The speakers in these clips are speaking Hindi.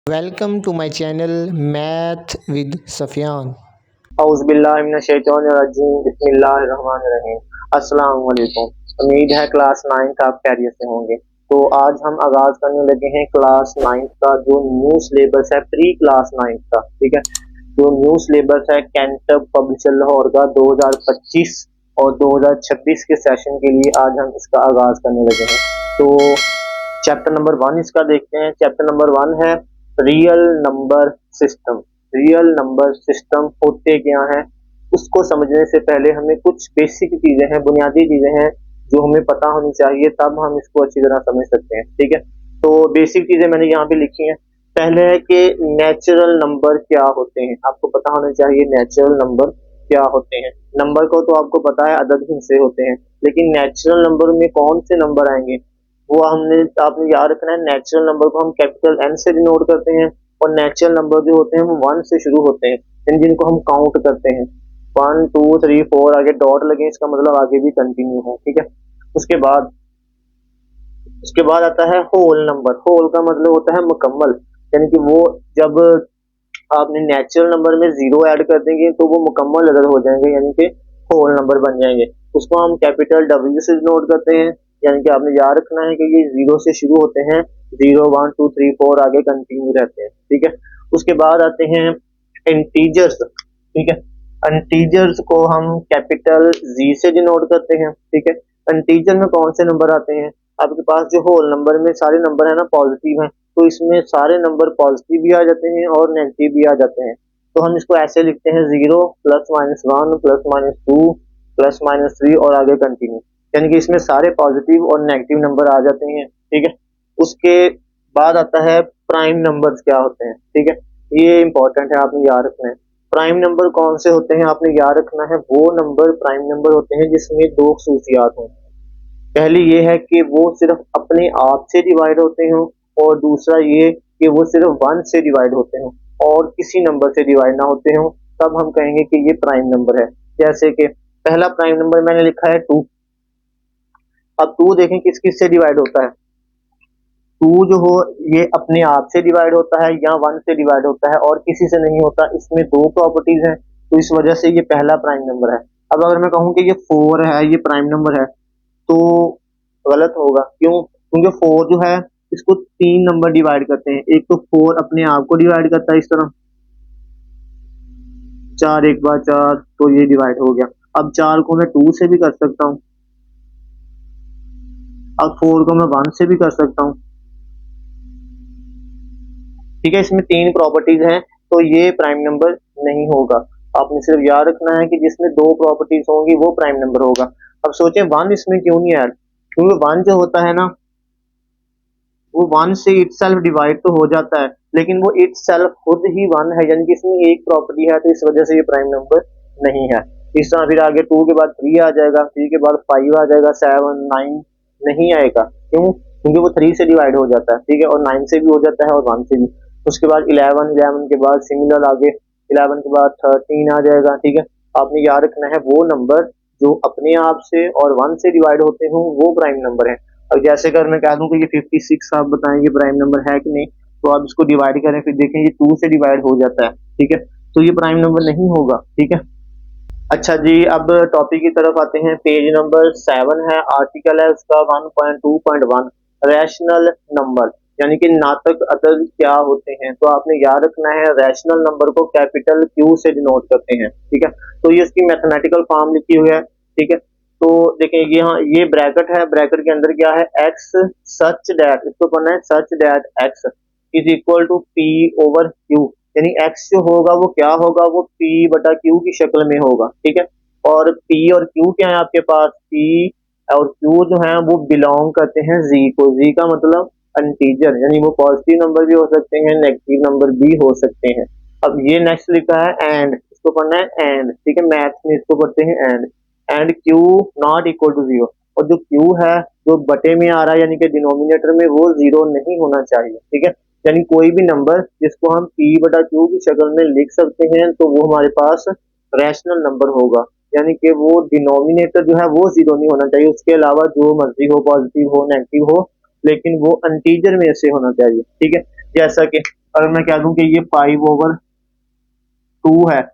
Welcome to my channel Math with Safyan. औज़ुबिल्लाहिमिनश्शैतानिर्रजीम बिस्मिल्लाहिर्रहमानिर्रहीम। अस्सलाम वालेकुम। उम्मीद है क्लास 9 आप खैरियत से होंगे। तो आज हम आगाज करने लगे हैं क्लास 9 का जो न्यू सिलेबस है प्री क्लास 9 का। ठीक है, जो न्यू सिलेबस है कैंट पब्लिशर लाहौर का 2025 और 2026 के सेशन के लिए आज हम इसका आगाज करने लगे हैं। तो चैप्टर नंबर 1 इसका देखते हैं। चैप्टर नंबर 1 है real number system. Real number system होते क्या हैं, उसको समझने से पहले हमें कुछ बेसिक चीजें हैं, बुनियादी चीजें हैं जो हमें पता होनी चाहिए, तब हम इसको अच्छी तरह समझ सकते हैं। ठीक है, तो बेसिक चीजें मैंने यहाँ पे लिखी हैं। पहले है कि नेचुरल नंबर क्या होते हैं, आपको पता होना चाहिए नेचुरल नंबर क्या होते हैं। नंबर को तो आपको पता है अदद हिस्से होते हैं, लेकिन नेचुरल नंबर में कौन से नंबर आएंगे वो आपने याद रखना है। नेचुरल नंबर को हम कैपिटल एन से डिनोट करते हैं और नेचुरल नंबर जो होते हैं वो 1 से शुरू होते हैं, जिनको हम काउंट करते हैं। 1 2 3 4 आगे डॉट लगे, इसका मतलब आगे भी कंटिन्यू है। ठीक है, उसके बाद उसके बाद आता है होल नंबर। होल का मतलब होता है मुकम्मल, यानी कि वो जब आपने नेचुरल नंबर में जीरो ऐड कर देंगे तो वो मुकम्मल अदद हो जाएंगे, यानी कि होल नंबर बन जाएंगे। उसको हम कैपिटल डब्ल्यू से नोट करते हैं, यानी कि आपने याद रखना है कि ये जीरो से शुरू होते हैं, 0 1 2 3 4 आगे कंटिन्यू रहते हैं। ठीक है, उसके बाद आते हैं इंटीजर्स। ठीक है, इंटीजर्स को हम कैपिटल जी से डिनोट करते हैं। ठीक है, इंटीजर में कौन से नंबर आते हैं, आपके पास जो होल नंबर में सारे नंबर है ना पॉजिटिव हैं, तो इसमें सारे नंबर पॉजिटिव भी आ जाते हैं और नेगेटिव भी आ जाते हैं। तो हम इसको ऐसे लिखते हैं 0 +-1 +-2 +-3 और आगे कंटिन्यू, यानी कि इसमें सारे पॉजिटिव और नेगेटिव नंबर आ जाते हैं। ठीक है, उसके बाद आता है प्राइम नंबर्स क्या होते हैं। ठीक है, ये इंपॉर्टेंट है, आपने याद रखना है। प्राइम नंबर कौन से होते हैं, आपने याद रखना है वो नंबर प्राइम नंबर होते हैं जिसमें दो खसूसियात हों। पहली ये है कि वो सिर्फ अपने आप से डिवाइड होते हो, और दूसरा ये कि वो सिर्फ 1 से डिवाइड होते हो और किसी नंबर से डिवाइड ना होते हो, तब हम कहेंगे कि ये प्राइम नंबर है। जैसे कि पहला प्राइम नंबर मैंने लिखा है 2। अब 2 देखें किस किस से डिवाइड होता है। 2 जो हो ये अपने आप से डिवाइड होता है या 1 से डिवाइड होता है और किसी से नहीं होता। इसमें दो प्रॉपर्टीज हैं, तो इस वजह से ये पहला प्राइम नंबर है। अब अगर मैं कहूँ कि ये 4 है, ये प्राइम नंबर है, तो गलत होगा। क्यों? क्योंकि 4 जो है इसको 3 नंबर डिवाइड करते हैं। एक तो 4 अपने आप को डिवाइड करता है इस तरह, 4 एक बार 4, तो ये डिवाइड हो गया। अब 4 को मैं 2 से भी कर सकता हूँ, अब 4 को मैं 1 से भी कर सकता हूँ। ठीक है, इसमें 3 प्रॉपर्टीज हैं, तो ये प्राइम नंबर नहीं होगा। आपने सिर्फ याद रखना है कि जिसमें 2 प्रॉपर्टीज होंगी वो प्राइम नंबर होगा। अब सोचें 1 इसमें क्यों नहीं ऐड, क्योंकि 1 जो होता है ना वो 1 से इटसेल्फ डिवाइड तो हो जाता है, लेकिन वो इटसेल्फ खुद ही 1 है, यानी कि इसमें एक प्रॉपर्टी है, तो इस वजह से ये प्राइम नंबर नहीं है। इस तरह फिर आगे 2 के बाद 3 आ जाएगा, 3 के बाद 5 आ जाएगा, 7 9 नहीं आएगा। क्यों? क्योंकि वो 3 से डिवाइड हो जाता है। ठीक है, और 9 से भी हो जाता है और 1 से भी। उसके बाद 11 के बाद सिमिलर आगे 11 के बाद 13 आ जाएगा। ठीक है, आपने याद रखना है वो नंबर जो अपने आप से और 1 से डिवाइड होते हों वो प्राइम नंबर है। अब जैसे अगर मैं कह दूं कि ये 56 आप बताएंगे प्राइम नंबर है कि नहीं, तो आप इसको डिवाइड करें, फिर देखें ये 2 से डिवाइड हो जाता है। ठीक है, तो ये प्राइम नंबर नहीं होगा। ठीक है, अच्छा जी, अब टॉपिक की तरफ आते हैं। पेज नंबर 7 है, आर्टिकल है उसका 1.2.1 रैशनल नंबर, यानी कि नातक अदद क्या होते हैं। तो आपने याद रखना है रैशनल नंबर को कैपिटल क्यू से डिनोट करते हैं। ठीक है, तो ये इसकी मैथमेटिकल फॉर्म लिखी हुई है। ठीक है, तो देखें यहाँ ये ब्रैकेट है, ब्रैकेट के अंदर क्या है, एक्स सच डैट, इसको पढ़ना है such that X is equal to P over Q, यानी x जो होगा वो क्या होगा, वो p बटा q की शक्ल में होगा। ठीक है, और p और q क्या है आपके पास, p और q जो है वो बिलोंग करते हैं z को। z का मतलब इंटीजर, यानी वो पॉजिटिव नंबर भी हो सकते हैं, नेगेटिव नंबर भी हो सकते हैं। अब ये नेक्स्ट लिखा है एंड, इसको पढ़ना है एंड। ठीक है, मैथ में इसको पढ़ते हैं and q not equal to 0, और जो q है जो बटे में आ रहा है यानी कि डिनोमिनेटर में, वो 0 नहीं होना चाहिए। ठीक है, यानी कोई भी नंबर जिसको हम p बटा q की शक्ल में लिख सकते हैं तो वो हमारे पास रैशनल नंबर होगा, यानी कि वो डिनोमिनेटर जो है वो 0 नहीं होना चाहिए। उसके अलावा जो मर्जी हो, पॉजिटिव हो नेगेटिव हो, लेकिन वो इंटीजर में से होना चाहिए। ठीक है, जैसा कि अगर मैं कह दूं कि ये 5/2 है,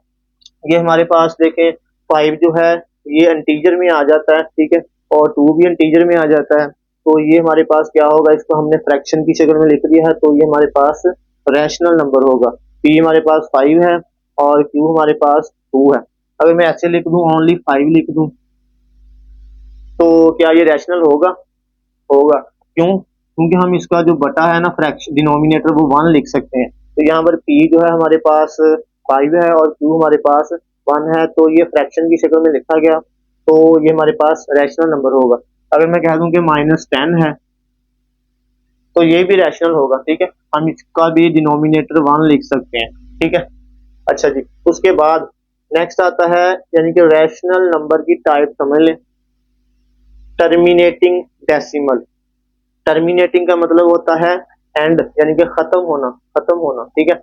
ये हमारे पास देखें 5 जो है ये इंटीजर में आ जाता है, ठीक है, और 2 भी इंटीजर में आ जाता है। तो ये हमारे पास क्या होगा, इसको हमने फ्रैक्शन की शक्ल में लिख दिया है, तो ये हमारे पास रैशनल नंबर होगा। पी हमारे पास 5 है और क्यू हमारे पास 2 है। अगर मैं ऐसे लिख दूं, ओनली 5 लिख दूं, तो क्या ये रैशनल होगा? होगा। क्यों? क्योंकि हम इसका जो बटा है ना, फ्रैक्शन डिनोमिनेटर, वो 1 लिख सकते हैं। तो यहाँ पर पी जो है हमारे पास 5 है और क्यू हमारे पास 1 है, तो ये फ्रैक्शन की शक्ल में लिखा गया, तो ये हमारे पास रैशनल नंबर होगा। अगर मैं कह दूं कि -10 है, तो ये भी रैशनल होगा, ठीक है, हम इसका भी डिनोमिनेटर 1 लिख सकते हैं, ठीक है। अच्छा जी, उसके बाद नेक्स्ट आता है, यानी कि रैशनल नंबर की टाइप समझ लें। Terminating decimal. टर्मिनेटिंग का मतलब होता है एंड, यानी कि खत्म होना, खत्म होना, ठीक है।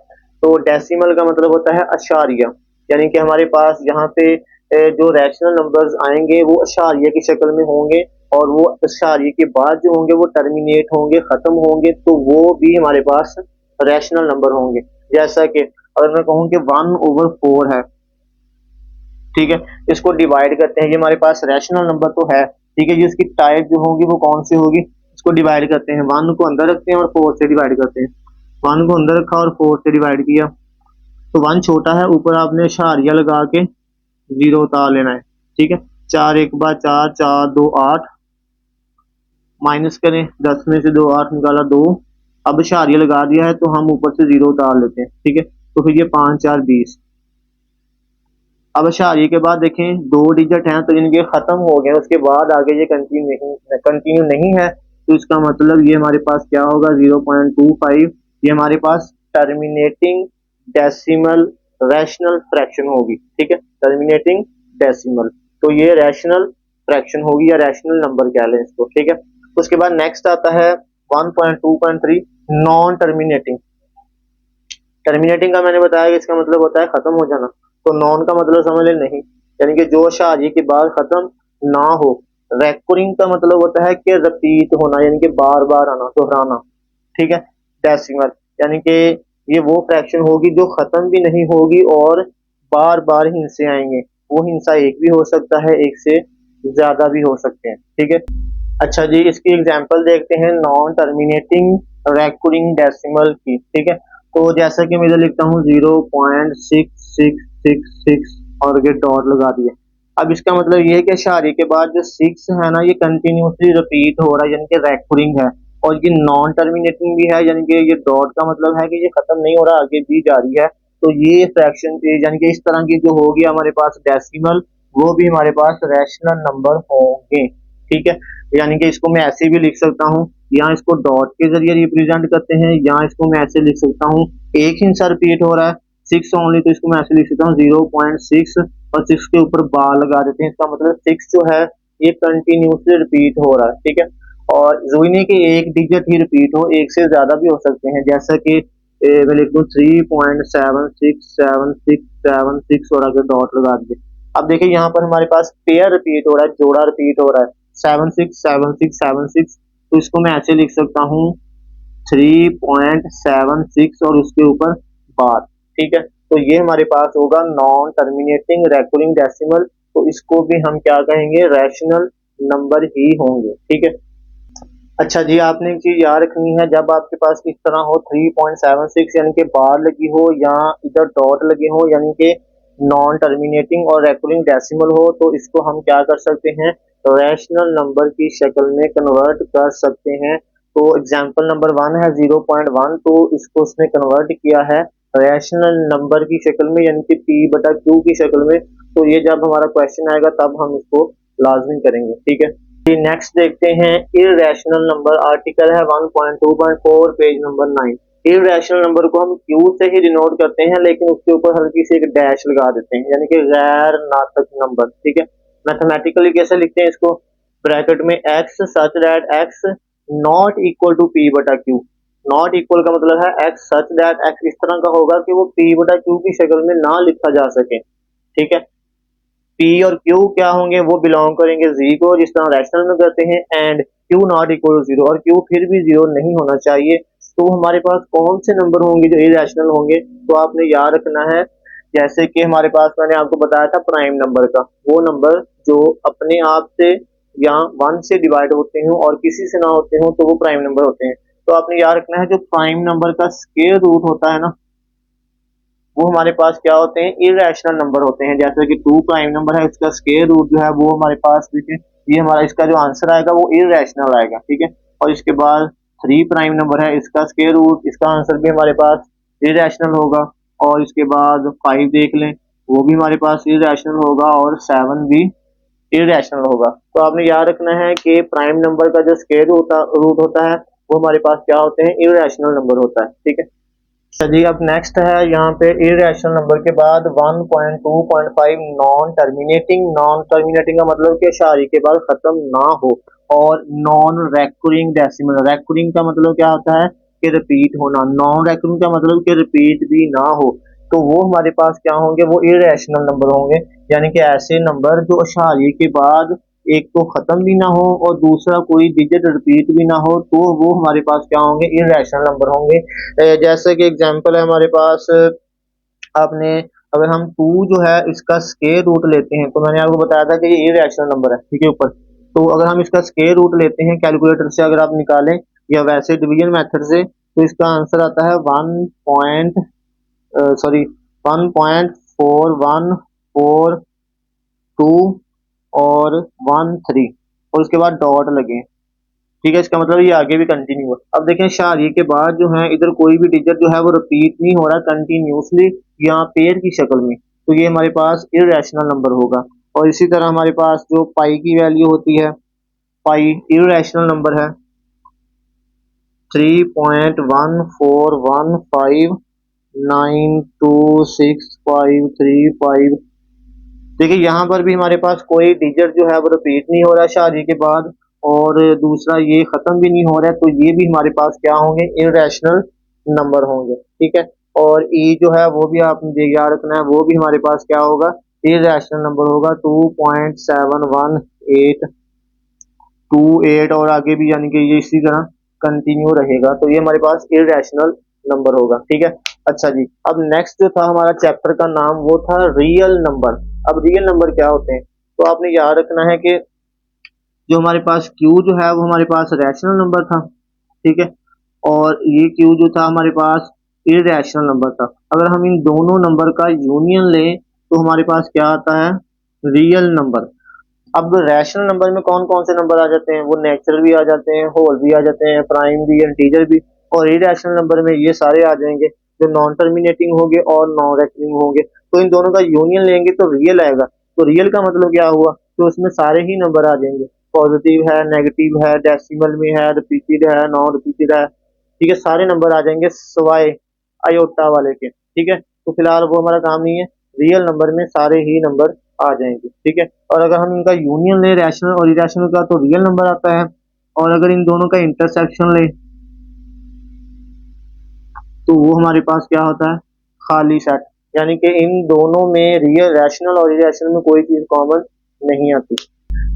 तो डेसिमल का मतलब होता है अशारिया, यानी कि हमारे पास यहाँ पे जो रैशनल नंबर्स आएंगे वो अशारिया की शक्ल में होंगे, और वो अशारिया के बाद जो होंगे वो टर्मिनेट होंगे, खत्म होंगे, तो वो भी हमारे पास रैशनल नंबर होंगे। जैसा कि अगर मैं कहूँ कि 1/4 है, ठीक है, इसको डिवाइड करते हैं, ये हमारे पास रैशनल नंबर तो है, ठीक है जी, इसकी टाइप जो होगी वो कौन सी होगी, इसको डिवाइड करते हैं, 1 को अंदर रखते हैं और 4 से डिवाइड करते हैं। 1 को अंदर रखा और 4 से डिवाइड किया, तो 1 छोटा है, ऊपर आपने इशारिया लगा के 0 उतार लेना है, ठीक है। 4 1 बार 4, 4 2 8, माइनस करें, 10 में से 2 8 निकाला 2, अब इशारिया लगा दिया है तो हम ऊपर से 0 उतार लेते हैं, ठीक है। तो फिर ये 5 4 20। अब अशारिये के बाद देखें 2 डिजिट हैं, तो इनके खत्म हो गए, उसके बाद आगे ये कंटिन्यू नहीं है, तो इसका मतलब ये हमारे पास क्या होगा, 0.25, ये हमारे पास टर्मिनेटिंग डेसिमल रैशनल फ्रैक्शन होगी, ठीक है, टर्मिनेटिंग डेसिमल, तो ये रैशनल फ्रैक्शन होगी या रैशनल नंबर कह लें इसको, ठीक है। उसके बाद नेक्स्ट आता है 1.2.3 नॉन टर्मिनेटिंग। टर्मिनेटिंग का मैंने बताया कि इसका मतलब होता है खत्म हो जाना, तो नॉन का मतलब समझ ले नहीं, यानी कि जो शादी के बाद खत्म ना हो। रेकरिंग का मतलब होता है कि रिपीट होना, यानी कि बार बार आना, दोहराना, ठीक है। डेसिमल यानी कि ये वो फ्रैक्शन होगी जो खत्म भी नहीं होगी और बार बार हिस्से आएंगे, वो हिस्सा एक भी हो सकता है, एक से ज्यादा भी हो सकते हैं, ठीक है। अच्छा जी, इसकी एग्जांपल देखते हैं नॉन टर्मिनेटिंग रेकरिंग डेसिमल की, ठीक है। तो जैसा कि मैं इधर लिखता हूँ 0.6666 और ये डॉट लगा दिया। अब इसका मतलब ये है कि इशारे के बाद जो 6 है ना, ये कंटिन्यूसली रिपीट हो रहा है, यानी कि रेकरिंग है, और ये नॉन टर्मिनेटिंग भी है, यानी कि ये डॉट का मतलब है कि ये खत्म नहीं हो रहा, आगे भी जारी है। तो ये फ्रैक्शन यानी कि इस तरह की जो होगी हमारे पास डेसिमल, वो भी हमारे पास रैशनल नंबर होंगे, ठीक है। यानी कि इसको मैं ऐसे भी लिख सकता हूँ, या इसको डॉट के जरिए रिप्रेजेंट करते हैं, या इसको मैं ऐसे लिख सकता हूँ, एक हिस्सा रिपीट हो रहा है 6 ओनली, तो इसको मैं ऐसे लिख सकता हूँ 0.6 और 6 के ऊपर बार लगा देते हैं, इसका मतलब 6 जो है ये कंटिन्यूसली रिपीट हो रहा है, ठीक है। और जरूरी नहीं कि एक डिजिट ही रिपीट हो, एक से ज्यादा भी हो सकते हैं, जैसा कि मैं लिख दूँ 3.76767 और आगे डॉट लगा दिए। अब देखिए यहाँ पर हमारे पास पेयर रिपीट हो रहा है, जोड़ा रिपीट हो रहा है 767676, तो इसको मैं ऐसे लिख सकता हूँ 3.76 और उसके ऊपर बार, ठीक है। तो ये हमारे पास होगा नॉन टर्मिनेटिंग रेकरिंग डेसिमल, तो इसको भी हम क्या कहेंगे, रैशनल नंबर ही होंगे, ठीक है। अच्छा जी, आपने एक चीज याद रखनी है, जब आपके पास इस तरह हो 3.76 यानी कि बार लगी हो या इधर डॉट लगे हो, यानी कि नॉन टर्मिनेटिंग और रेकरिंग डेसिमल हो, तो इसको हम क्या कर सकते हैं, रैशनल नंबर की शक्ल में कन्वर्ट कर सकते हैं। तो एग्जांपल नंबर 1 है 0.1, तो इसको उसने कन्वर्ट किया है रैशनल नंबर की शक्ल में, यानी कि पी बटा क्यू की शक्ल में। तो ये जब हमारा क्वेश्चन आएगा तब हम इसको लाजमी करेंगे, ठीक है। नेक्स्ट देखते हैं इररेशनल नंबर, आर्टिकल है 1.2.4 पेज नंबर 9। इररेशनल नंबर को हम क्यू से ही डिनोट करते हैं, लेकिन उसके ऊपर हल्की सी एक डैश लगा देते हैं, यानी कि गैर नातक नंबर, ठीक है। मैथमेटिकली कैसे लिखते हैं इसको, ब्रैकेट में x such that x not equal to p बटा q। नॉट इक्वल का मतलब है x सच दैट x इस तरह का होगा कि वो p बटा q की शक्ल में ना लिखा जा सके, ठीक है। P और Q क्या होंगे, वो बिलोंग करेंगे Z को, जिस तरह रैशनल में करते हैं, and Q not equal to zero, और Q फिर भी जीरो नहीं होना चाहिए। तो वो हमारे पास कौन से नंबर होंगे जो इरेशनल होंगे, तो आपने याद रखना है जैसे कि हमारे पास मैंने आपको बताया था प्राइम नंबर का, वो नंबर जो अपने आप से या 1 से डिवाइड होते हो और किसी से ना होते हो तो वो प्राइम नंबर होते हैं। तो आपने याद रखना है जो प्राइम नंबर का स्क्वायर रूट होता है ना, वो हमारे पास क्या होते हैं, इरेशनल नंबर होते हैं। जैसे कि 2 प्राइम नंबर है, इसका स्क्वायर रूट जो है वो हमारे पास देखिए, ये हमारा इसका जो आंसर आएगा वो इरेशनल आएगा, ठीक है। और इसके बाद 3 प्राइम नंबर है, इसका स्क्वायर रूट, इसका आंसर भी हमारे पास इरेशनल होगा। और इसके बाद 5 देख लें, वो भी हमारे पास इरेशनल होगा और 7 भी इरेशनल होगा। तो आपने याद रखना है कि प्राइम नंबर का जो स्क्वायर रूट होता है वो हमारे पास क्या होते हैं, इरेशनल नंबर होता है, ठीक है। चलिए अब नेक्स्ट है यहाँ पे इरेशनल नंबर के बाद 1.2.5 नॉन टर्मिनेटिंग का मतलब कि अशारी के बाद खत्म ना हो, और नॉन रेकरिंग डेसिमल, रेकरिंग का मतलब क्या होता है कि रिपीट होना, नॉन रेकरिंग का मतलब कि रिपीट भी ना हो, तो वो हमारे पास क्या होंगे, वो इरेशनल नंबर होंगे। यानी कि ऐसे नंबर जो अशारी के बाद एक तो खत्म भी ना हो और दूसरा कोई डिजिट रिपीट भी ना हो, तो वो हमारे पास क्या होंगे, इरेशनल नंबर होंगे। जैसे कि एग्जांपल है हमारे पास, आपने अगर हम 2 जो है इसका स्क्वायर रूट लेते हैं, तो मैंने आपको बताया था कि ये इरेशनल नंबर है, ठीक है ऊपर। तो अगर हम इसका स्क्वायर रूट लेते हैं कैलकुलेटर से, अगर आप निकालें या वैसे डिवीजन मेथड से, तो इसका आंसर आता है 1.4142 और 13 और उसके बाद डॉट लगे, ठीक है। इसका मतलब ये आगे भी कंटिन्यू है। अब देखें शादी के बाद जो है इधर कोई भी डिजिट जो है वो रिपीट नहीं हो रहा कंटिन्यूसली या पेयर की शक्ल में, तो ये हमारे पास इरेशनल नंबर होगा। और इसी तरह हमारे पास जो पाई की वैल्यू होती है, पाई इरेशनल नंबर है, 3.141592653 देखिए यहाँ पर भी हमारे पास कोई डिजिट जो है वो रिपीट नहीं हो रहा शादी के बाद, और दूसरा ये खत्म भी नहीं हो रहा है, तो ये भी हमारे पास क्या होंगे, इरेशनल नंबर होंगे, ठीक है। और ई जो है वो भी आपने याद रखना है, वो भी हमारे पास क्या होगा, इरेशनल नंबर होगा, 2.71828 और आगे भी, यानी कि ये इसी तरह कंटिन्यू रहेगा, तो ये हमारे पास इरेशनल नंबर होगा, ठीक है। अच्छा जी, अब नेक्स्ट जो था हमारा चैप्टर का नाम वो था रियल नंबर। अब रियल नंबर क्या होते हैं, तो आपने याद रखना है कि जो हमारे पास क्यू जो है वो हमारे पास रैशनल नंबर था, ठीक है। और ये क्यू जो था हमारे पास इरेशनल नंबर था। अगर हम इन दोनों नंबर का यूनियन लें तो हमारे पास क्या आता है, रियल नंबर। अब रैशनल नंबर में कौन कौन से नंबर आ जाते हैं, वो नेचुरल भी आ जाते हैं, होल भी आ जाते हैं, प्राइम भी, इंटीजर भी। और इरेशनल नंबर में ये सारे आ जाएंगे जो नॉन टर्मिनेटिंग होंगे और नॉन रेकरिंग होंगे। तो इन दोनों का यूनियन लेंगे तो रियल आएगा। तो रियल का मतलब क्या हुआ, तो उसमें सारे ही नंबर आ जाएंगे, पॉजिटिव है, नेगेटिव है, डेसिमल में है, रिपीटेड है, नॉन रिपीटेड है, ठीक है, सारे नंबर आ जाएंगे सवाए आयोटा वाले के, ठीक है। तो फिलहाल वो हमारा काम नहीं है, रियल नंबर में सारे ही नंबर आ जाएंगे, ठीक है। और अगर हम इनका यूनियन ले रैशनल और इरेशनल का, तो रियल नंबर आता है। और अगर इन दोनों का इंटरसेक्शन ले तो वो हमारे पास क्या होता है, खाली सेट, यानी कि इन दोनों में रियल रैशनल और इरेशनल में कोई चीज कॉमन नहीं आती।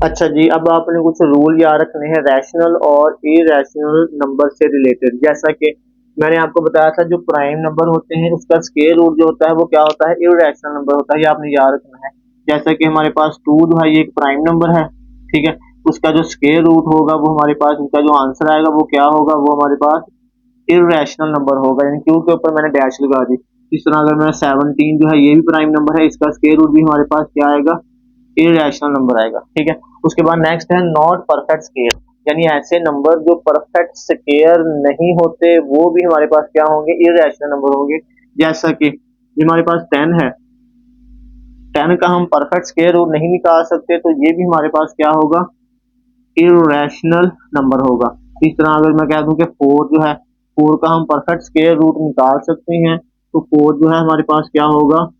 अच्छा जी, अब आपने कुछ रूल याद रखने हैं रैशनल और इरेशनल नंबर से रिलेटेड। जैसा कि मैंने आपको बताया था जो प्राइम नंबर होते हैं उसका स्क्वायर रूट जो होता है वो क्या होता है, इरेशनल नंबर होता है, ये आपने याद रखना है। जैसा कि हमारे पास 2 जो है ये एक प्राइम नंबर है, ठीक है। उसका जो स्क्वायर रूट होगा वो हमारे पास, उसका जो आंसर आएगा वो क्या होगा, वो हमारे पास इरेशनल नंबर होगा, यानी क्यू के ऊपर मैंने डैश लगा दी। इस तरह अगर मैं 17 जो है ये भी प्राइम नंबर है, इसका स्क्वायर रूट भी हमारे पास क्या आएगा, इरेशनल नंबर आएगा, ठीक है। उसके बाद नेक्स्ट है नॉट परफेक्ट स्केयर, यानी ऐसे नंबर जो परफेक्ट स्केयर नहीं होते वो भी हमारे पास क्या होंगे, इरेशनल नंबर होंगे। जैसा कि हमारे पास 10 है, 10 का हम परफेक्ट स्केयर रूट नहीं निकाल सकते, तो ये भी हमारे पास क्या होगा, इरेशनल नंबर होगा। इस तरह अगर मैं कह दूं कि 4 जो है, 4 का हम परफेक्ट स्केयर रूट निकाल सकते हैं, तो 4 जो है हमारे पास क्या होगा,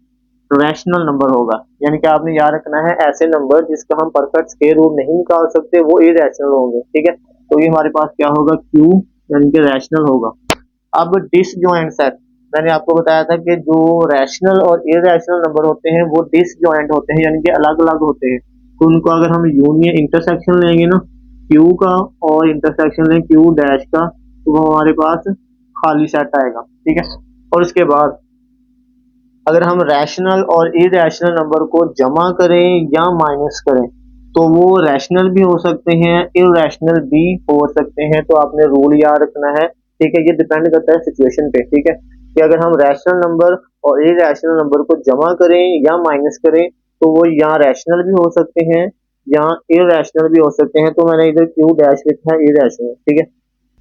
रैशनल नंबर होगा। यानी कि आपने याद रखना है ऐसे नंबर जिसका हम परफेक्ट स्क्वायर रूट नहीं निकाल सकते वो इरेशनल होंगे, ठीक है। तो ये हमारे पास क्या होगा, क्यू, यानी कि रैशनल होगा। अब डिसजॉइंट सेट, मैंने आपको बताया था कि जो रैशनल और इरेशनल नंबर होते हैं वो डिसजॉइंट होते हैं, यानी कि अलग अलग होते हैं। तो उनको अगर हम यूनियन इंटरसेक्शन लेंगे ना, क्यू का और इंटरसेक्शन लें क्यू डैश का, तो वो हमारे पास खाली सेट आएगा, ठीक है। और उसके बाद अगर हम रैशनल और इरेशनल नंबर को जमा करें या माइनस करें तो वो रैशनल भी हो सकते हैं, इरेशनल भी हो सकते हैं। तो आपने रूल याद रखना है, ठीक है। ये डिपेंड करता है सिचुएशन पे, ठीक है, कि अगर हम रैशनल नंबर और इरेशनल नंबर को जमा करें या माइनस करें तो वो या रैशनल भी हो सकते हैं या इरेशनल भी हो सकते हैं। तो मैंने इधर क्यू डैश लिखा है इरेशनल, ठीक है।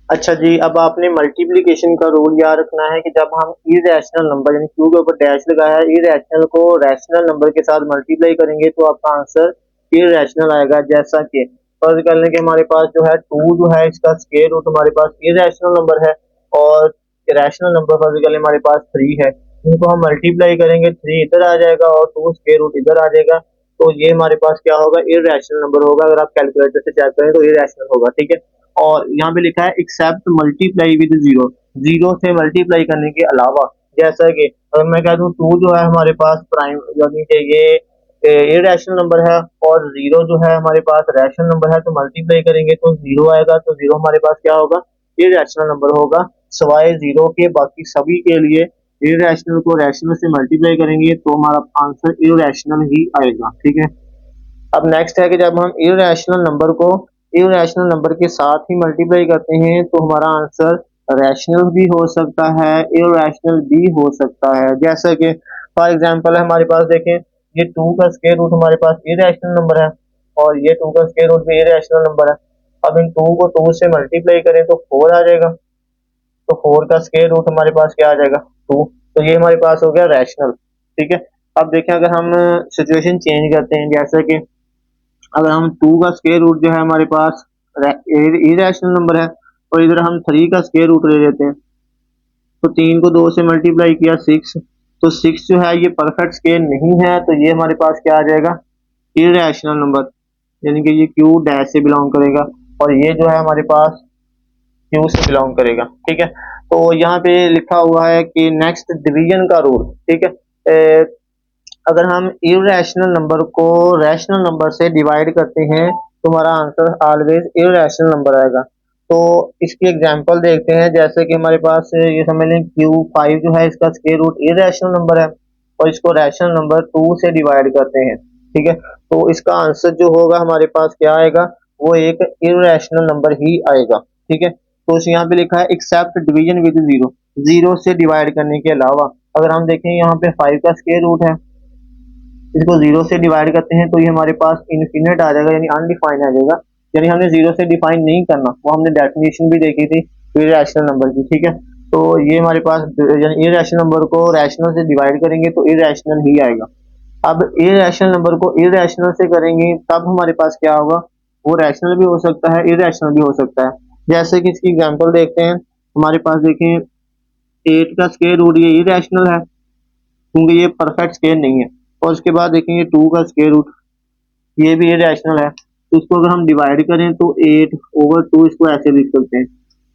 अच्छा जी, अब आपने मल्टीप्लिकेशन का रूल याद रखना है कि जब हम इरेशनल नंबर यानी क्यू के ऊपर डैश लगाया है, इरेशनल को रैशनल नंबर के साथ मल्टीप्लाई करेंगे तो आपका आंसर इरेशनल आएगा। जैसा कि फर्ज कर लें कि हमारे पास जो है 2 जो है इसका स्क्वायर रूट हमारे पास इरेशनल नंबर है और रैशनल नंबर फर्ज कर लें हमारे पास 3 है। इनको हम मल्टीप्लाई करेंगे, 3 इधर आ जाएगा और 2 स्क्वायर रूट इधर आ जाएगा। तो ये हमारे पास क्या होगा, इरेशनल नंबर होगा। अगर आप कैलकुलेटर से चेक करें तो इरेशनल होगा, ठीक है। और यहाँ पे लिखा है except multiply with zero, zero से मल्टीप्लाई करने के अलावा। जैसा कि अगर मैं कह दूं 2 जो है हमारे पास प्राइम यानी कि ये इरेशनल नंबर है और जीरो जो है हमारे पास रैशनल नंबर है, तो मल्टीप्लाई करेंगे तो जीरो आएगा। तो जीरो हमारे पास क्या होगा, इरेशनल नंबर होगा। सवाए जीरो के बाकी सभी के लिए इरेशनल को रैशनल से मल्टीप्लाई करेंगे तो हमारा आंसर इरेशनल ही आएगा, ठीक है। अब नेक्स्ट है कि जब हम इरेशनल नंबर को इरेशनल नंबर के साथ ही मल्टीप्लाई करते हैं तो हमारा आंसर रैशनल भी हो सकता है, इरेशनल भी हो सकता है। जैसा कि फॉर एग्जांपल हमारे पास देखें, ये 2 का स्क्वायर रूट हमारे पास इरेशनल नंबर है और ये 2 का स्क्वायर रूट भी इरेशनल नंबर है। अब इन 2 को 2 से मल्टीप्लाई करें तो 4 आ जाएगा। तो 4 का स्क्वायर रूट हमारे पास क्या आ जाएगा, 2। तो ये हमारे पास हो गया रैशनल, ठीक है। अब देखें अगर हम सिचुएशन चेंज करते हैं, जैसे कि अगर हम 2 का स्क्वायर रूट जो है हमारे पास इरेशनल नंबर है और इधर हम 3 का स्क्वायर रूट ले लेते हैं तो 3 को 2 से मल्टीप्लाई किया 6। तो 6 जो है ये परफेक्ट स्क्वायर नहीं है, तो ये हमारे पास क्या आ जाएगा, इरेशनल नंबर, यानी कि ये क्यू डैश से बिलोंग करेगा और ये जो है हमारे पास क्यू से बिलोंग करेगा, ठीक है। तो यहाँ पे लिखा हुआ है कि नेक्स्ट डिवीजन का रूल, ठीक है। अगर हम इरेशनल नंबर को रैशनल नंबर से डिवाइड करते हैं तो हमारा आंसर ऑलवेज इरेशनल नंबर आएगा। तो इसकी एग्जांपल देखते हैं, जैसे कि हमारे पास ये समझ लें Q5 जो है इसका स्क्वायर रूट इरेशनल नंबर है और इसको रैशनल नंबर 2 से डिवाइड करते हैं, ठीक है। तो इसका आंसर जो होगा हमारे पास क्या आएगा, वो एक इरेशनल नंबर ही आएगा, ठीक है। तो यहाँ पे लिखा है except division with zero, zero से डिवाइड करने के अलावा। अगर हम देखें यहाँ पे 5 का स्क्वायर रूट है, इसको जीरो से डिवाइड करते हैं तो ये हमारे पास इनफिनिट आ जाएगा यानी अनडिफाइंड आ जाएगा। यानी हमने जीरो से डिफाइन नहीं करना, वो हमने डेफिनेशन भी देखी थी इरेशनल नंबर की, ठीक है। तो ये हमारे पास यानी इरेशनल नंबर को रैशनल से डिवाइड करेंगे तो इरेशनल ही आएगा। अब इरेशनल नंबर को इरेशनल से करेंगे तब हमारे पास क्या होगा, वो रैशनल भी हो सकता है, इरेशनल भी हो सकता है। जैसे कि इसकी एग्जाम्पल देखते हैं, हमारे पास देखें 8 का स्क्वायर रूट ये इरेशनल है क्योंकि ये परफेक्ट स्क्वायर नहीं है। और उसके बाद देखेंगे 2 का स्क्वायर रूट ये भी इरेशनल है, तो इसको अगर हम डिवाइड करें तो 8/2 इसको ऐसे लिख सकते हैं।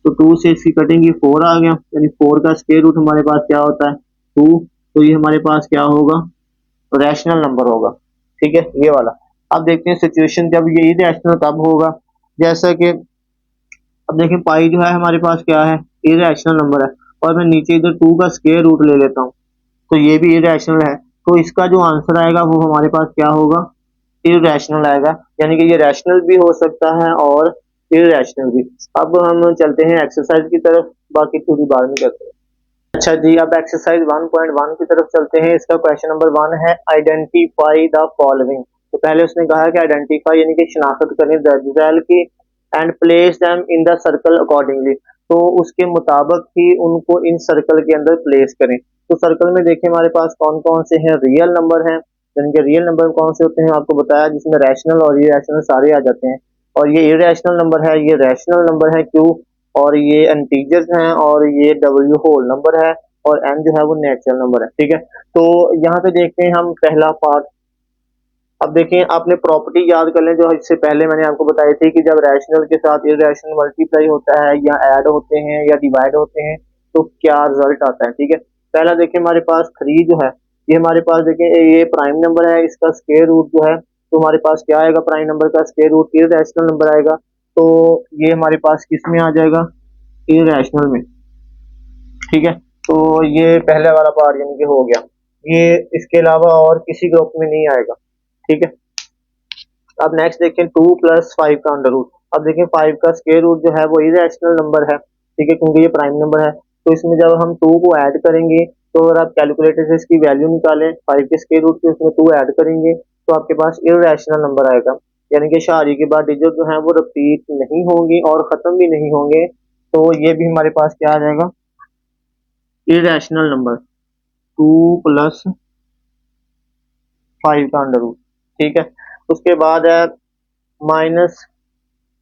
तो 2 से इसकी कटिंग 4 आ गया, यानी 4 का स्क्वायर रूट हमारे पास क्या होता है, 2। तो ये हमारे पास क्या होगा, रैशनल नंबर होगा, ठीक है, ये वाला। अब देखते हैं सिचुएशन जब ये इरेशनल कब होगा। जैसा कि अब देखें पाई जो है हमारे पास क्या है, इरेशनल नंबर है और मैं नीचे इधर 2 का स्क्वायर रूट ले लेता हूँ तो ये भी इरेशनल है। तो इसका जो आंसर आएगा वो हमारे पास क्या होगा, इरेशनल आएगा। यानी कि ये रैशनल भी हो सकता है और इरेशनल भी। अब हम चलते हैं एक्सरसाइज की तरफ, बाकी पूरी बाद में करते हैं। अच्छा जी, अब एक्सरसाइज 1.1 की तरफ चलते हैं। इसका क्वेश्चन नंबर 1 है आइडेंटिफाई द फॉलोइंग। तो पहले उसने कहा कि आइडेंटिफाई यानी कि शिनाख्त करें दर्ज की and place them in the circle accordingly. तो उसके मुताबिक ही उनको इन सर्कल के अंदर प्लेस करें। तो सर्कल में देखें हमारे पास कौन कौन से हैं, रियल नंबर हैं, जिनके रियल नंबर कौन से होते हैं आपको बताया, जिसमें रैशनल और इरेशनल सारे आ जाते हैं। और ये इरेशनल नंबर है, ये रैशनल नंबर है क्यू, और ये इंटीजर्स हैं, और ये डब्ल्यू होल नंबर है, और एन जो है वो नेचुरल नंबर है, ठीक है। तो यहाँ पे देखते हैं हम पहला पार्ट। अब देखें आपने प्रॉपर्टी याद कर लें जो इससे पहले मैंने आपको बताई थी कि जब रैशनल के साथ इरेशनल मल्टीप्लाई होता है या ऐड होते हैं या डिवाइड होते हैं तो क्या रिजल्ट आता है, ठीक है। पहला देखें हमारे पास 3 जो है ये हमारे पास देखें ये प्राइम नंबर है, इसका स्क्वायर रूट जो है तो हमारे पास क्या आएगा, प्राइम नंबर का स्क्वायर रूट इरेशनल नंबर आएगा। तो ये हमारे पास किस में आ जाएगा, इरेशनल में। ठीक है, तो ये पहले वाला पार्ट यानी कि हो गया। ये इसके अलावा और किसी ग्रुप में नहीं आएगा। ठीक है, अब नेक्स्ट देखें 2 + 5 का अंडर रूट। अब देखें 5 का स्क्वायर रूट जो है वो इरेशनल नंबर है। ठीक है, क्योंकि ये प्राइम नंबर है, तो इसमें जब हम 2 को ऐड करेंगे तो अगर आप कैलकुलेटर से इसकी वैल्यू निकालें 5 के स्क्वायर रूट की, उसमें 2 ऐड करेंगे तो आपके पास इरेशनल नंबर आएगा। यानी कि शारी के बाद डिजिट जो है वो रिपीट नहीं होंगी और खत्म भी नहीं होंगे, तो ये भी हमारे पास क्या आ जाएगा, इरेशनल नंबर 2 + 5 का अंडर रूट। ठीक है, उसके बाद है माइनस,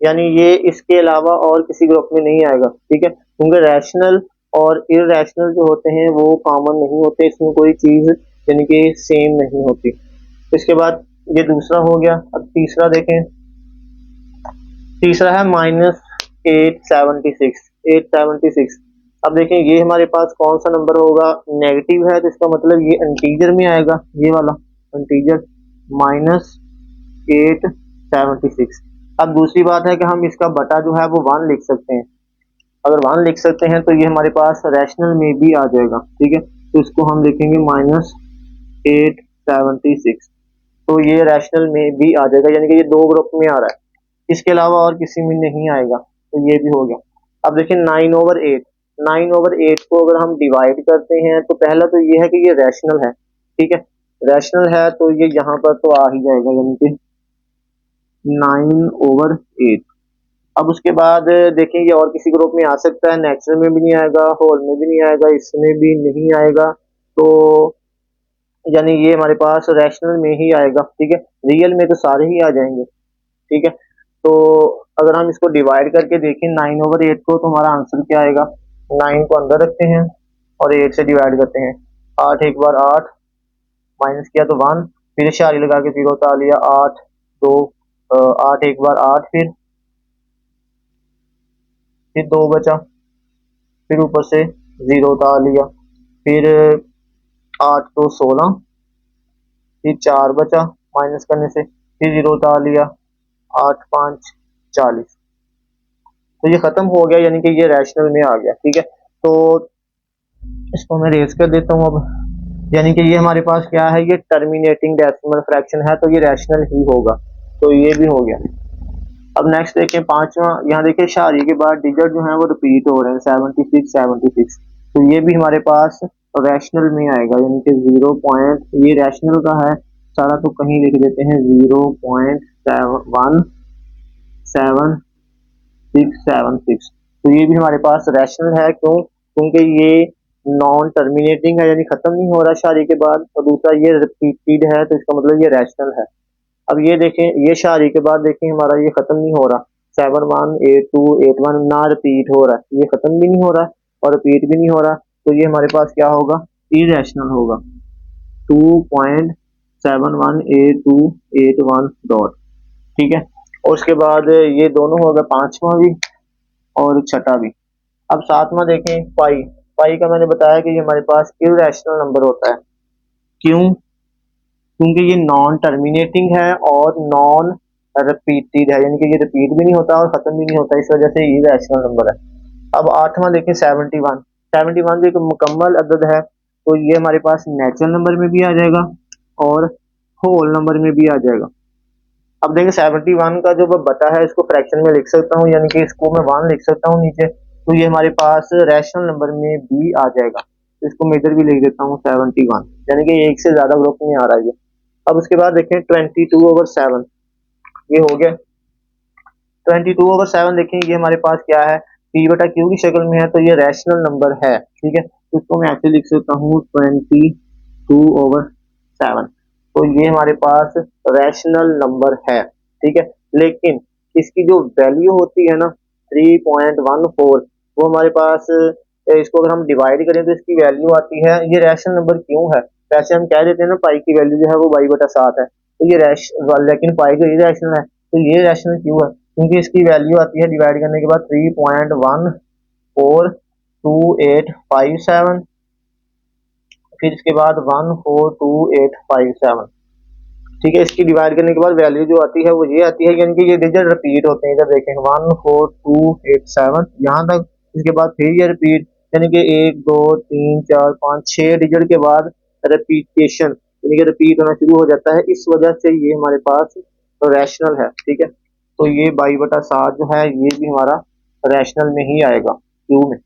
यानी ये इसके अलावा और किसी ग्रुप में नहीं आएगा। ठीक है, क्योंकि रैशनल और इररेशनल जो होते हैं वो कॉमन नहीं होते, इसमें कोई चीज यानी कि सेम नहीं होती। इसके बाद ये दूसरा हो गया। अब तीसरा देखें, तीसरा है -876। अब देखें ये हमारे पास कौन सा नंबर होगा, नेगेटिव है, तो इसका मतलब ये इंटीजर में आएगा, ये वाला इंटीजर -876। अब दूसरी बात है कि हम इसका बटा जो है वो 1 लिख सकते हैं। अगर 1 लिख सकते हैं तो ये हमारे पास रैशनल में भी आ जाएगा। ठीक है, तो इसको हम लिखेंगे -876, तो ये रैशनल में भी आ जाएगा, यानी कि ये 2 ग्रुप में आ रहा है, इसके अलावा और किसी में नहीं आएगा, तो ये भी हो गया। अब देखिए 9/8, 9/8 को अगर हम डिवाइड करते हैं तो पहला तो ये है कि ये रैशनल है। ठीक है, रैशनल है तो ये यहाँ पर तो आ ही जाएगा, यानी कि 9/8। अब उसके बाद देखें ये और किसी ग्रुप में आ सकता है, नेचुरल में भी नहीं आएगा, होल में भी नहीं आएगा, इसमें भी नहीं आएगा, तो यानी ये हमारे पास रैशनल में ही आएगा। ठीक है, रियल में तो सारे ही आ जाएंगे। ठीक है, तो अगर हम इसको डिवाइड करके देखें 9/8 को, तो हमारा आंसर क्या आएगा, 9 को अंदर रखते हैं और 8 से डिवाइड करते हैं। 8 एक बार 8, माइनस किया तो 1, फिर इशारे लगा के 0 उतार लिया, 8 2, 8 एक बार 8, फिर 2 बचा, फिर ऊपर से 0 उतार लिया, फिर 8 तो 16, फिर 4 बचा माइनस करने से, फिर 0 उतार लिया, 8 5 40, तो ये खत्म हो गया, यानी कि ये रैशनल में आ गया। ठीक है, तो इसको मैं रेज कर देता हूँ अब, यानी कि ये हमारे पास क्या है, ये टर्मिनेटिंग डेसिमल फ्रैक्शन है, तो ये रैशनल ही होगा, तो ये भी हो गया। अब नेक्स्ट देखें पांचवा, यहाँ देखिए शारी के बाद डिजिट जो है वो रिपीट हो रहे हैं 76, तो ये भी हमारे पास रैशनल में आएगा, यानी कि 0 पॉइंट, ये रैशनल का है सारा, तो कहीं लिख देते हैं 0.17676, तो ये भी हमारे पास रैशनल है। क्यों, क्योंकि ये नॉन टर्मिनेटिंग है, यानी खत्म नहीं हो रहा शारी के बाद, और दूसरा ये रिपीटेड है, तो इसका मतलब ये रैशनल है। अब ये देखें, ये शारी के बाद देखें हमारा ये खत्म नहीं हो रहा, 718281 ना रिपीट हो रहा है, ये खत्म भी नहीं हो रहा और रिपीट भी नहीं हो रहा, तो ये हमारे पास क्या होगा, इरेशनल होगा, 2.718281 डॉट। ठीक है, और उसके बाद ये दोनों हो गए, पांचवा भी और छठा भी। अब सातवां देखें पाई। पाई का मैंने बताया कि ये हमारे पास इरेशनल नंबर होता है। क्यों, क्योंकि ये नॉन टर्मिनेटिंग है और नॉन रिपीटेड है, यानी कि ये रिपीट भी नहीं होता और खत्म भी नहीं होता, इस वजह से ये रैशनल नंबर है। अब आठवां देखें 71। 71 भी एक मुकम्मल अदद है, तो ये हमारे पास नेचुरल नंबर में भी आ जाएगा और होल नंबर में भी आ जाएगा। अब देखिए 71 का जो बटा है इसको फ्रैक्शन में लिख सकता हूँ, यानी कि इसको मैं 1 लिख सकता हूँ नीचे, तो ये हमारे पास रैशनल नंबर में भी आ जाएगा, तो इसको मैं इधर भी लिख देता हूँ 71, यानी कि एक से ज्यादा ग्रुप में आ रहा है ये। अब उसके बाद देखें 22/7, ये हो गया 22/7। देखें ये हमारे पास क्या है, P/Q की शक्ल में है, तो ये रैशनल नंबर है। ठीक है, तो इसको मैं ऐसे लिख सकता हूँ 22/7, तो ये हमारे पास रैशनल नंबर है। ठीक है, लेकिन इसकी जो वैल्यू होती है ना 3.14, वो हमारे पास इसको अगर हम डिवाइड करें तो इसकी वैल्यू आती है, ये रैशनल नंबर क्यों है, वैसे हम कह देते हैं ना पाई की वैल्यू जो है वो y/7 है, तो ये लेकिन पाई जो इरेशनल है, तो ये रैशनल क्यों है, क्योंकि इसकी वैल्यू आती है डिवाइड करने के बाद 3.142857, फिर इसके बाद 142857। ठीक है, इसकी डिवाइड करने के बाद वैल्यू जो आती है वो ये आती है, यानी कि ये डिजिट रिपीट होते हैं, इधर देखें 14287 यहाँ तक, इसके बाद फिर ये रिपीट यानी कि 1 2 3 4 5 6 डिजिट के बाद रिपीटेशन यानी कि रिपीट होना शुरू हो जाता है, इस वजह से ये हमारे पास रैशनल है। ठीक है, तो ये 22/7 जो है ये भी हमारा रैशनल में ही आएगा, क्यू में।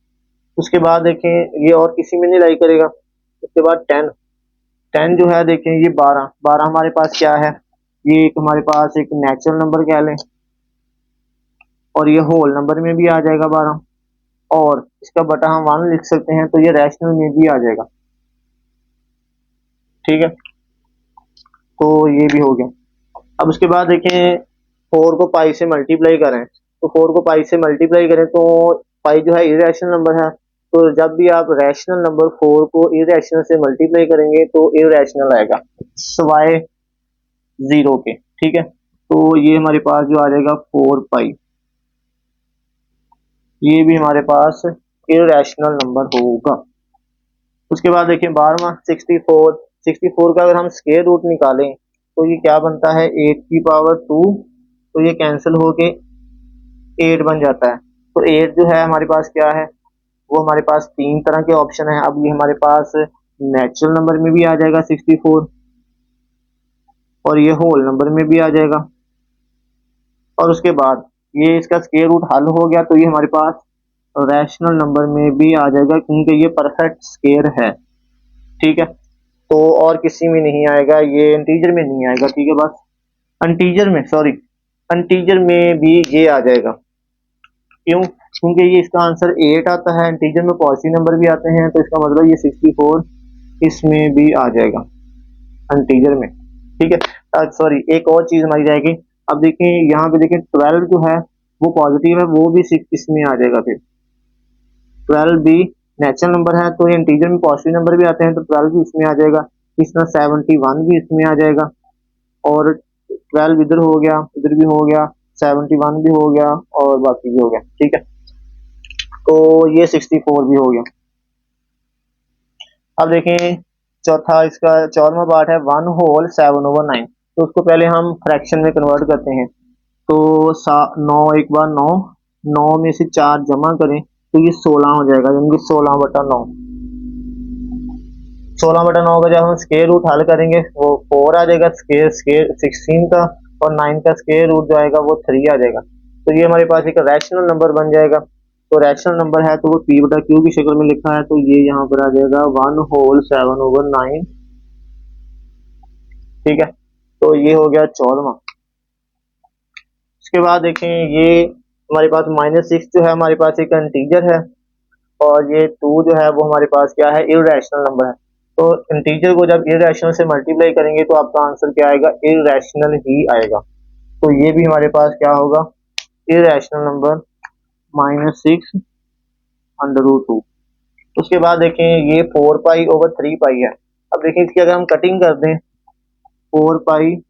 उसके बाद देखें ये और किसी में नहीं लाई करेगा। उसके बाद 10 10 जो है देखें ये 12 12 हमारे पास क्या है, ये एक हमारे पास एक नेचुरल नंबर कह लें, और ये होल नंबर में भी आ जाएगा 12, और इसका बटा हम 1 लिख सकते हैं, तो ये रैशनल में भी आ जाएगा। ठीक है, तो ये भी हो गया। अब उसके बाद देखें 4 को पाई से मल्टीप्लाई करें, तो 4 को पाई से मल्टीप्लाई करें तो पाई जो है इरेशनल नंबर है, तो जब भी आप रैशनल नंबर 4 को इरेशनल से मल्टीप्लाई करेंगे तो इरेशनल आएगा सिवाय 0 के। ठीक है, तो ये हमारे पास जो आ जाएगा 4 पाई, ये भी हमारे पास इरेशनल नंबर होगा। उसके बाद देखिए 12वां 64 64 का अगर हम स्क्वायर रूट निकालें तो ये क्या बनता है 8 की पावर 2, तो ये कैंसिल होके 8 बन जाता है। तो 8 जो है हमारे पास क्या है, वो हमारे पास 3 तरह के ऑप्शन है। अब ये हमारे पास नेचुरल नंबर में भी आ जाएगा 64, और ये होल नंबर में भी आ जाएगा, और उसके बाद ये इसका स्क्वायर रूट हल हो गया तो ये हमारे पास रैशनल नंबर में भी आ जाएगा, क्योंकि ये परफेक्ट स्क्वायर है। ठीक है, तो और किसी में नहीं आएगा, ये इंटीजर में नहीं आएगा। ठीक है, बस इंटीजर में इंटीजर में भी ये आ जाएगा। क्यों? क्योंकि ये इसका आंसर 8 आता है, इंटीजर में पॉजिटिव नंबर भी आते हैं, तो इसका मतलब ये 64 इसमें भी आ जाएगा इंटीजर में। ठीक है, सॉरी एक और चीज हमारी रहेगी। अब देखिए यहाँ पे देखिए 12 जो है वो पॉजिटिव है, वो भी इसमें आ जाएगा। फिर 12 भी नेचुरल नंबर है, तो ये इंटीजर में पॉजिटिव नंबर भी आते हैं, तो 12 भी इसमें आ जाएगा। इस तरह 71 भी इसमें आ जाएगा, और 12 इधर हो गया, इधर भी हो गया, 71 भी हो गया, और बाकी भी हो गया। ठीक है, तो ये 64 भी हो गया। अब देखें चौथा इसका 14वां पार्ट है 1 होल 7/9, तो उसको पहले हम फ्रैक्शन में कन्वर्ट करते हैं। तो 9 एक बार 9 9 में से 4 जमा करें तो ये 16 हो जाएगा, यानी कि 16/9। 16/9 का जब हम स्क्वायर रूट हल करेंगे वो 4 आ जाएगा, स्क्वायर स्क्वायर 16 का, और 9 का स्क्वायर रूट जो आएगा वो 3 आ जाएगा। तो ये हमारे पास एक रैशनल नंबर बन जाएगा। तो रैशनल नंबर है तो वो p/q की शक्ल में लिखा है, तो ये यहाँ पर आ जाएगा 1 होल 7/9। ठीक है, तो ये हो गया 14वां। उसके बाद देखें ये हमारे पास -6 जो है हमारे पास एक इंटीजर है, और ये 2 जो है वो हमारे पास क्या है इरेशनल नंबर है। तो इंटीजर को जब इरेशनल से मल्टीप्लाई करेंगे तो आपका आंसर क्या आएगा, इरेशनल ही आएगा। तो ये भी हमारे पास क्या होगा, इरेशनल नंबर -6/√2। उसके बाद देखें ये 4 पाई ओवर 3 पाई है। अब देखें इसकी अगर हम कटिंग कर दें 4 पाई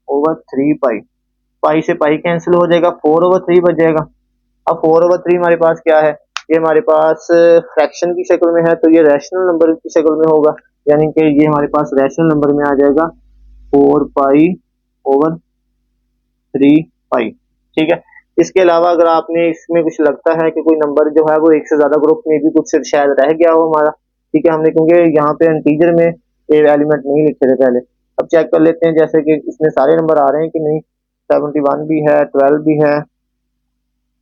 ओवर 3 पाई, पाई से पाई कैंसिल हो जाएगा, 4 ओवर 3 बच जाएगा। अब 4 ओवर 3 हमारे पास क्या है, ये हमारे पास फ्रैक्शन की शक्ल में है, तो ये रैशनल नंबर की शक्ल में होगा, यानी कि ये हमारे पास रैशनल नंबर में आ जाएगा 4 पाई ओवर 3 पाई। ठीक है, इसके अलावा अगर आपने इसमें कुछ लगता है कि कोई नंबर जो है वो एक से ज्यादा ग्रुप में भी कुछ शायद रह गया हो हमारा, ठीक है, हमने क्योंकि यहाँ पे इंटीजर में एलिमेंट नहीं लिखे थे पहले। अब चेक कर लेते हैं जैसे कि इसमें सारे नंबर आ रहे हैं कि नहीं। 71 भी है, 12 भी है,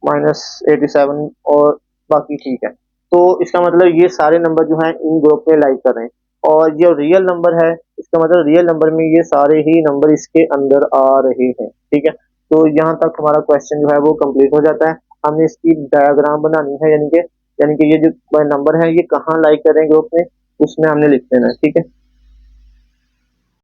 -87 और बाकी ठीक है। तो इसका मतलब ये सारे नंबर जो हैं इन ग्रुप में लाइक कर रहे हैं, और जो रियल नंबर है इसका मतलब रियल नंबर में ये सारे ही नंबर इसके अंदर आ रहे हैं। ठीक है, तो यहाँ तक हमारा क्वेश्चन जो है वो कंप्लीट हो जाता है। हमने इसकी डायग्राम बनानी है, यानी कि ये जो नंबर है ये कहाँ लाइक कर रहे हैं ग्रुप में, उसमें हमने लिख देना है। ठीक है।